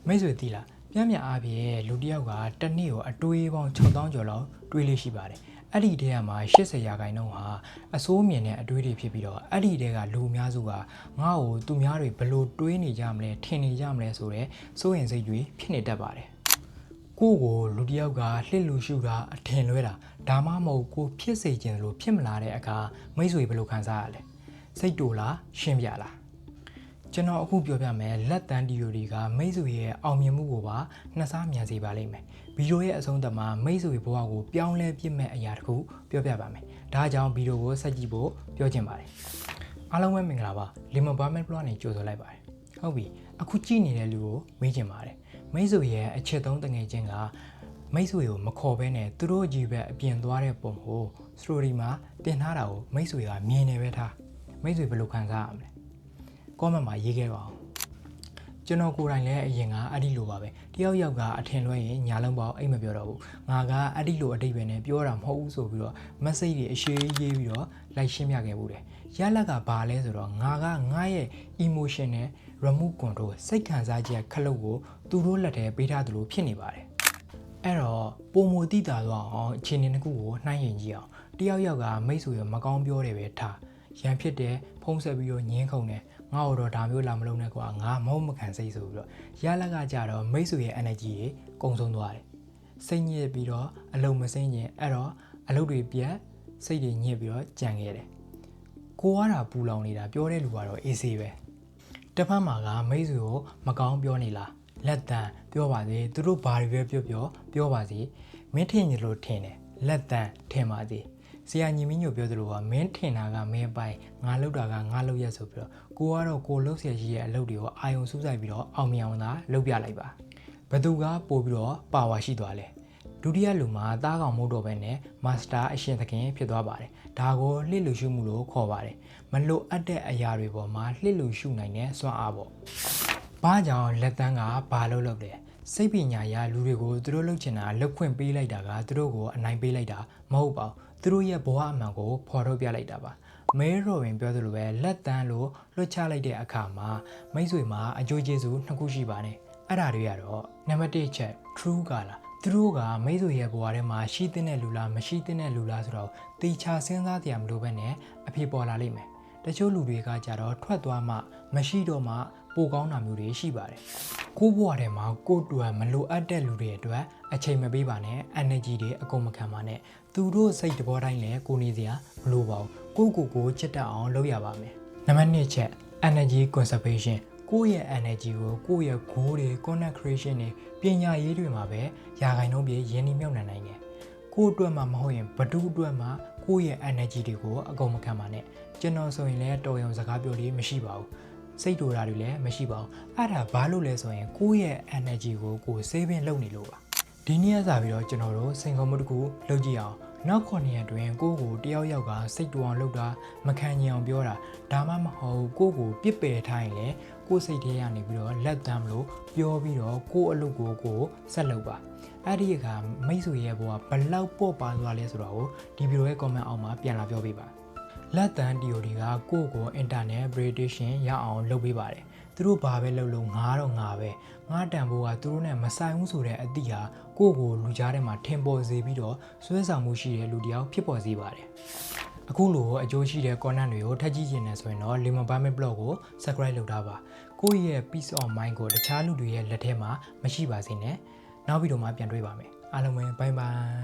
မိတ်ဆွေသိလားပြင်းပြအားဖြင့်လူတစ်ယောက်ကတစ်နေ့ကိုအတွေးပေါင်း6000ကျော်လောက်တွေးလို့ရှိပါတယ်အဲ့ဒီတည်းကမှာ80ရာခိုင်နှုန်းဟာအစိုးမြင်တဲ့အတွေးတွေဖြစ်ပြီးတော့အဲ့ဒီတည်းကလူအများစုကငါ့ကိုသူများတွေဘယ်လိုတွေးနေကြမလဲထင်နေကြမလဲဆိုတော့စိုးရင်စိတ်တွေဖြစ်နေတတ်ပါတယ်ကိုလူတစ်ယောက်ကလှစ်လူရှုတာအထင်လွဲတာဒါမှမဟုတ်ကိုဖြစ်စေခြင်းလို့ဖြစ်မလာတဲ့အခါမိတ်ဆွေဘယ်လိုခံစားရလဲစိတ်တူလားရှင်းပြလားကျွန်တော်အခုပြောပြမယ်လက်တန်းတီယိုတွေကမိတ်ဆွေရဲ့အောင်မြင်မှုကိုပါနှစ်ဆမြန်စေပါလိမ့်မယ်ဗီဒီယိုရဲ့အဆုံးသတ်မှာမိတ်ဆွေဘဝကိုပြောင်းလဲပြစ်မဲ့အရာတခုပြောပြပါမယ်ဒါကြောင့်ဗီဒီယိုကိုဆက်ကြည့်ဖို့ပြောချင်ပါတယ်အားလုံးပဲမင်္ဂလာပါလီမန်ဘာမက်ဘလော့နဲ့ကြိုဆိုလိုက်ပါတယ်ဟုတ်ပြီအခုကြည့်နေတဲ့လူကိုမေးချင်ပါတယ်မိတ်ဆွေရဲ့အချက်သုံးတငယ်ချင်းကမိတ်ဆွေကိုမခေါ်ဘဲနဲ့သူတို့ကြီးပဲအပြင်သွားတဲ့ပုံကိုစတိုရီမှာတင်ထားတာကိုမိတ်ဆွေကမြင်နေပဲထားမိတ်ဆွေဘယ်လိုခံစားရမလဲcomment မှာရေးခဲ့ပါအောင်ကျွန်တော်ကိုယ်တိုင်လည်းအရင်ကအဲ့ဒီလိုပါပဲတယောက်ယောက်ကအထင်လွဲရင်ညာလုံးပေါင်းအိတ်မပြောတော့ဘူးငါကအဲ့ဒီလိုအတိတ်ပဲနဲ့ပြောတာမဟုတ်ဘူးဆိုပြီးတော့ message တွေအရှိရေးပြီးတော့ like ရှင်းပြခဲ့ဘူးတယ်ရလက်ကဘာလဲဆိုတော့ငါရဲ့ emotion နဲ့ remote control စိတ်ခံစားချက်ခလုတ်ကိုသူတို့လက်ထဲပေးထားသလိုဖြစ်နေပါတယ်အဲ့တော့ပုံမူတိတာတော့အောင်အခြေအနေတစ်ခုကိုနှိုင်းရင်ကြည့်အောင်တယောက်ယောက်ကမိတ်ဆွေရမကောင်းပြောတယ်ပဲထားရန်ဖြစ်တယ်ဖုံးဆက်ပြီးတော့ညင်းခုန်တယ်ငါ့တော့ဒါမျိုးလာမလုပ်နဲ့ကွာငါမဟုတ်မခံစိတ်ဆိုပြီးတော့ရလက်ကကြတော့မိတ်ဆွေရဲ့ energy တွေကုန်ဆုံးသွားတယ်စိတ်ညစ်ပြီးတော့အလုံးမစိမ့်ရင်အဲ့တော့အလုပ်တွေပြတ်စိတ်တွေညစ်ပြီးတော့ကြံခဲ့တယ်ကိုကပူလောင်နေတာပြောတဲ့လူကတော့အေးဆေးပဲတစ်ဖက်မှာကမိတ်ဆွေကိုမကောင်းပြောနေလားလက်တန်ပြောပါစေသူတို့ဘာတွေပဲပြောပါစေမင်းထင်ရလို့ထင်တယ်လက်တန်ထင်ပါစေဆရာညီမင်းညိုပြောသလိုကမင်းထင်တာကမင်းပိုင်ငါလုပ်တာကငါလုပ်ရက်ဆိုပြီးတော့ကိုကတော့ကိုလှုပ်ဆရာရှိရဲ့အလုပ်တွေကိုအာယုံစူးစိုက်ပြီးတော့အောင်မြင်အောင်သာလုပ်ပြလိုက်ပါဘသူကပို့ပြီးတော့ပါဝါရှိသွားလဲဒုတိယလူမှာသားကောင်မို့တော့ပဲနဲ့မာစတာအရှင်သခင်ဖြစ်သွားပါတယ်ဒါကိုလှစ်လူရှုမှုလို့ခေါ်ပါတယ်မလိုအပ်တဲ့အရာတွေပေါ်မှာလှစ်လူရှုနိုင်တဲ့စွမ်းအားပေါ့ဘာကြောင့်လက်တန်းကဘာလုပ်လဲစိတ်ပညာရလူတွေကိုသူတို့လှုပ်ချင်တာလှုပ်ခွင့်ပေးလိုက်တာကသူတို့ကိုအနိုင်ပေးလိုက်တာမဟုတ်ပါဘူးသူတို့ရဲ့ဘဝအမှန်ကိုဖော်ထုတ်ပြလိုက်တာပါမဲရော်ဝင်ပြောသလိုပဲလက်တန်းလို့လွှတ်ချလိုက်တဲ့အခါမှာမိတ်ဆွေမှာအကျိုးကျေးဇူးနှစ်ခုရှိပါတယ်အဲ့ဒါတွေကတော့နံပါတ်1ချက် true ကလားသူတို့ကမိတ်ဆွေရဲ့ဘဝထဲမှာရှိတဲ့လူလားမရှိတဲ့လူလားဆိုတော့တေချာစဉ်းစားကြမလို့ပဲနဲ့အဖြစ်ပေါ်လာလိမ့်မယ်တချို့လူတွေကကြတော့ထွက်သွားမှမရှိတော့မှပိုကောင်းတာမျိုးတွေရှိပါတယ်ကိုဘဝထဲမှာကိုတူမလိုအပ်တဲ့လူတွေအတွက်အချိန်မပေးပါနဲ့ energy တွေအကုန်မခံပါနဲ့သူတို့စိတ်တဘောတိုင်းလည်းကိုနေစရာမလိုပါဘူးကိုချစ်တတ်အောင်လုပ်ရပါမယ်နံပါတ်2ချက် energy conservation ကိုယ့်ရဲ့ energy ကိုကိုယ့်ရဲ့ goal တွေ content creation တွေပညာရေးတွေမှာပဲရာခိုင်နှုန်းပြည့်ရင်းနှီးမြှုပ်နှံနိုင်တယ်ကိုယ့်အတွက်မှမဟုတ်ရင်ဘဒုအတွက်မှကိုယ့်ရဲ့ energy တွေကိုအကုန်မခံပါနဲ့ကျွန်တော်ဆိုရင်လည်းတော်ရုံစကားပြောလို့မရှိပါဘူးစိတ်တူတာတွေလည်းမရှိပါဘူးအဲ့ဒါဘာလို့လဲဆိုရင်ကိုယ့်ရဲ့ energy ကို saving လုပ်နေလို့ပါဒီနေ့စပြီးတော့ကျွန်တော်တို့စိန်ခေါ်မှုတစ်ခုလုပ်ကြည့်အောင်နောက်9ရက်တွင်ကိုတယောက်ယောက်ကစိတ်တူအောင်လုပ်တာမခံညင်အောင်ပြောတာဒါမှမဟုတ်ကိုပြစ်ပယ်ထားရင်လည်းကိုစိတ်ထဲကနေပြီးတော့လက်တမ်းမလို့ပြောပြီးတော့ကိုအလုပ်ကိုဆက်လုပ်ပါအဲ့ဒီအခါမိတ်ဆွေရဲ့ဘဝဘလောက်ပေါ့ပါသွားလဲဆိုတော့ဒီဗီဒီယိုရဲ့ comment အောက်မှာပြန်လာပြောပေးပါလက်တန်းတီယိုတွေကကို internet presentation ရအောင်လုပ်ပေးပါတယ်သူတို့ဘာပဲလုပ်ငါတော့ငါပဲငါတန်ဖို့ကသူတို့နဲ့မဆိုင်ဘူးဆိုတဲ့အသည့်ဟာကိုလူကြားထဲမှာထင်ပေါ်စေပြီးတော့စွဲဆောင်မှုရှိတဲ့လူတစ်ယောက်ဖြစ်ပေါ်စေပါတယ်အခုလိုအကျိုးရှိတဲ့ content တွေကိုထပ်ကြည့်ချင်တယ်ဆိုရင်တော့ Lemon Barmet Blog ကို subscribe လုပ်ထားပါကိုယ့်ရဲ့ peace of mind ကိုတခြားလူတွေရဲ့လက်ထဲမှာမရှိပါစေနဲ့နောက်ဗီဒီယိုမှာပြန်တွေ့ပါမယ်အားလုံးပဲ bye bye